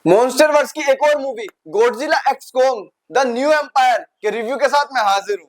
Monster verse की एक और movie Godzilla x Kong the new empire के रिव्यू के साथ मैं हाजिर हूँ।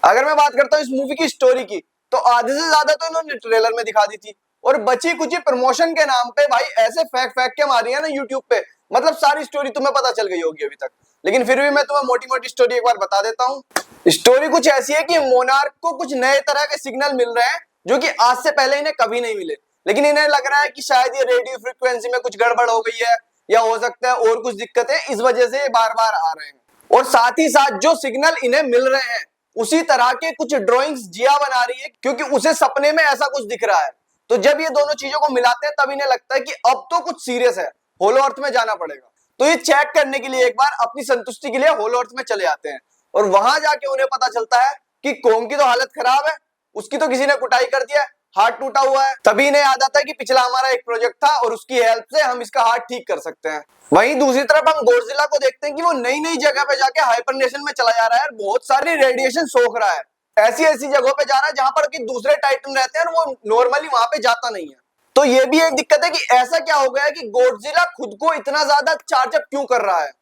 अगर मैं बात करता हूँ इस मूवी की स्टोरी की, तो आधे से ज्यादा तो इन्होंने ट्रेलर में दिखा दी थी और बची कुछ प्रमोशन के नाम पे भाई ऐसे फेंक के मारी है ना यूट्यूब पे, मतलब सारी स्टोरी तुम्हें पता चल गई होगी अभी तक। लेकिन फिर भी मैं तुम्हें मोटी मोटी स्टोरी एक बार बता देता हूँ। स्टोरी कुछ ऐसी है कि मोनार्क को कुछ नए तरह के सिग्नल मिल रहे हैं जो कि आज से पहले इन्हें कभी नहीं मिले, लेकिन इन्हें लग रहा है कि शायद ये रेडियो फ्रिक्वेंसी में कुछ गड़बड़ हो गई है या हो सकता है और कुछ दिक्कतें, इस वजह से ये बार बार आ रहे हैं। और साथ ही साथ जो सिग्नल इन्हें मिल रहे हैं उसी तरह के कुछ ड्राइंग्स जिया बना रही है, क्योंकि उसे सपने में ऐसा कुछ दिख रहा है। तो जब ये दोनों चीजों को मिलाते हैं तब इन्हें लगता है कि अब तो कुछ सीरियस है, होलो अर्थ में जाना पड़ेगा। तो ये चेक करने के लिए एक बार अपनी संतुष्टि के लिए होलो अर्थ में चले आते हैं और वहां जाके उन्हें पता चलता है कि कोंग की तो हालत खराब है, उसकी तो किसी ने कुटाई कर दिया है, हाथ टूटा हुआ है। तभी इन्हें याद आता है कि पिछला हमारा एक प्रोजेक्ट था और उसकी हेल्प से हम इसका हाथ ठीक कर सकते हैं। वहीं दूसरी तरफ हम गॉडजिला को देखते हैं कि वो नई नई जगह पे जाके हाइबरनेशन में चला जा रहा है और बहुत सारी रेडिएशन सोख रहा है, ऐसी ऐसी जगहों पे जा रहा है जहां पर कि दूसरे टाइटन रहते हैं और वो नॉर्मली वहां पे जाता नहीं है। तो ये भी एक दिक्कत है कि ऐसा क्या हो गया है कि गॉडजिला खुद को इतना ज्यादा चार्ज अप क्यों कर रहा है।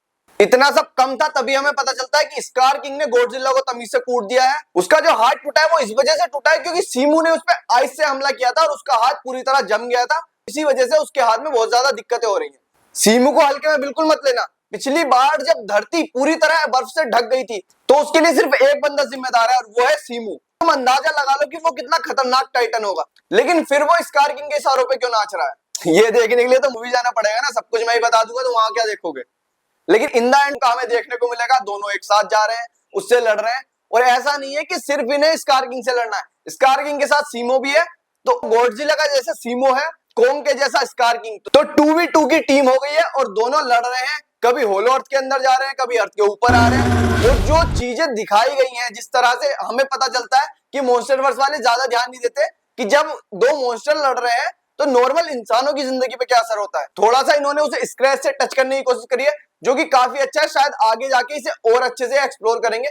इतना सब कम था तभी हमें पता चलता है कि स्कार किंग ने गॉडजिला को तमीज से कूट दिया है। उसका जो हाथ टूटा है वो इस वजह से टूटा है क्योंकि सीमू ने उस पर आइस से हमला किया था और उसका हाथ पूरी तरह जम गया था। इसी वजह से उसके हाथ में बहुत ज्यादा दिक्कतें हो रही हैं। सीमू को हल्के में बिल्कुल मत लेना। पिछली बार जब धरती पूरी तरह बर्फ से ढक गई थी तो उसके लिए सिर्फ एक बंदा जिम्मेदार है और वो है सीमू। तुम अंदाजा लगा लो कि वो कितना खतरनाक टाइटन होगा, लेकिन फिर वो स्कार किंग के इशारों पे क्यों नाच रहा है। ये देखने के लिए तो मूवी जाना पड़ेगा ना, सब कुछ मैं ही बता दूंगा तो वहां क्या देखोगे। लेकिन इन द एंड हमें देखने को मिलेगा दोनों एक साथ जा रहे हैं, उससे लड़ रहे हैं। और ऐसा नहीं है कि सिर्फ इन्हें स्कार किंग से लड़ना है, स्कार किंग के साथ सीमो भी है। तो गॉडजिला का जैसे सीमो है, कोंग के जैसा स्कार किंग, तो 2v2 की टीम हो गई है और दोनों लड़ रहे हैं। कभी होलो अर्थ के अंदर जा रहे हैं, कभी अर्थ के ऊपर आ रहे हैं। और जो चीजें दिखाई गई हैं, जिस तरह से हमें पता चलता है कि मॉन्स्टरवर्स वाले ज्यादा ध्यान नहीं देते कि जब दो मॉन्स्टर लड़ रहे हैं तो नॉर्मल इंसानों की जिंदगी पे क्या असर होता है। थोड़ा सा इन्होंने उसे स्क्रैच से टच करने की कोशिश करी है, जो कि काफी अच्छा है। शायद आगे जाके इसे और अच्छे से एक्सप्लोर करेंगे।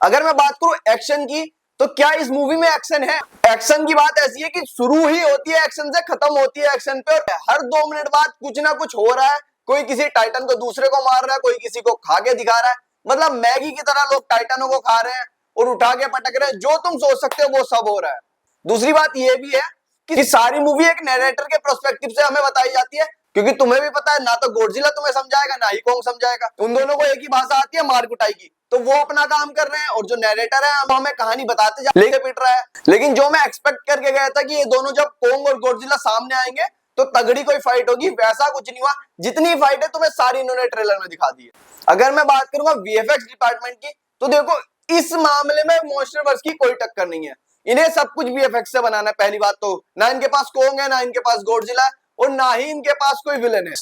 अगर मैं बात करूं एक्शन की, तो क्या इस मूवी में एक्शन है? एक्शन की बात ऐसी है कि शुरू ही होती है एक्शन से, खत्म होती है एक्शन पे। और हर 2 मिनट बाद कुछ ना कुछ हो रहा है। कोई किसी टाइटन को दूसरे को मार रहा है, कोई किसी को खा के दिखा रहा है। मतलब मैगी की तरह लोग टाइटनों को खा रहे हैं और उठा के पटक रहे हैं। जो तुम सोच सकते हो वो सब हो रहा है। दूसरी बात यह भी है कि सारी मूवी एक नैरेटर के पर्सपेक्टिव से हमें बताई जाती है, क्योंकि तुम्हें भी पता है ना तो गॉडजिला तुम्हें समझाएगा ना ही कोंग समझाएगा। उन दोनों को एक ही भाषा आती है, मार कुटाई की। तो वो अपना काम कर रहे हैं और जो नैरेटर है वो हमें कहानी बताते जा लेके पिट रहा है। लेकिन जो मैं एक्सपेक्ट करके गया था कि ये दोनों जब कोंग और गॉडजिला सामने आएंगे तो तगड़ी कोई फाइट होगी, वैसा कुछ नहीं हुआ। जितनी फाइट है तुम्हें सारी इन्होंने ट्रेलर में दिखा दी है। अगर मैं बात करूंगा वीएफएक्स डिपार्टमेंट की, तो देखो इस मामले में मॉन्स्टरवर्स की कोई टक्कर नहीं है। इन्हें सब कुछ वीएफएक्स से बनाना है। पहली बात तो ना इनके पास कोंग है, ना इनके पास गॉडजिला है और ना ही इनके पास कोई विलेन है।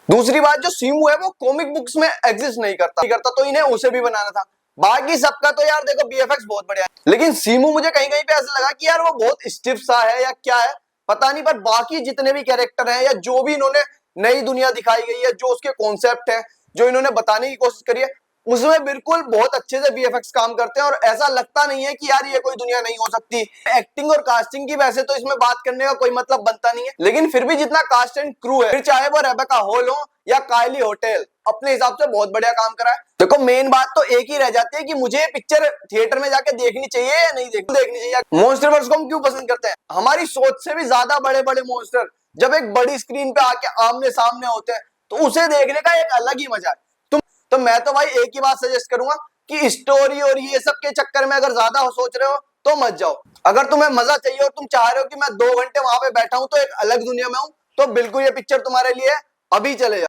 दूसरी बात, जो सीमू है वो कॉमिक बुक्स में एग्जिस्ट नहीं करता तो इन्हें उसे भी बनाना था। बाकी सबका तो यार देखो वीएफएक्स बहुत बढ़िया है, लेकिन सीमू मुझे कहीं कहीं पे ऐसा लगा कि यार वो बहुत स्टिफ सा है या क्या है पता नहीं। पर बाकी जितने भी कैरेक्टर हैं या जो भी इन्होंने नई दुनिया दिखाई गई है, जो उसके कॉन्सेप्ट है, जो इन्होंने बताने की कोशिश करी है, उसमें बिल्कुल बहुत अच्छे से वीएफएक्स काम करते हैं और ऐसा लगता नहीं है कि यार ये कोई दुनिया नहीं हो सकती। एक्टिंग और कास्टिंग की वैसे तो इसमें बात करने का कोई मतलब बनता नहीं है, लेकिन फिर भी जितना कास्ट एंड क्रू है, फिर चाहे वो रेबेका हॉल हो या काइली होटेल, अपने हिसाब से बहुत बढ़िया काम करा है। देखो मेन बात तो एक ही रह जाती है कि मुझे ये पिक्चर थिएटर में जाके देखनी चाहिए या नहीं देखनी चाहिए। मॉन्स्टरवर्स को हम क्यों पसंद करते हैं? हमारी सोच से भी ज्यादा बड़े बड़े मॉन्स्टर जब एक बड़ी स्क्रीन पे आके आमने सामने होते हैं तो उसे देखने का एक अलग ही मजा है। तो मैं तो भाई एक ही बात सजेस्ट करूंगा कि स्टोरी और ये सब के चक्कर में अगर ज्यादा सोच रहे हो तो मत जाओ। अगर तुम्हें मजा चाहिए और तुम चाह रहे हो कि मैं 2 घंटे वहां पे बैठा हूं तो एक अलग दुनिया में हूं, तो बिल्कुल ये पिक्चर तुम्हारे लिए है। अभी चले जाओ।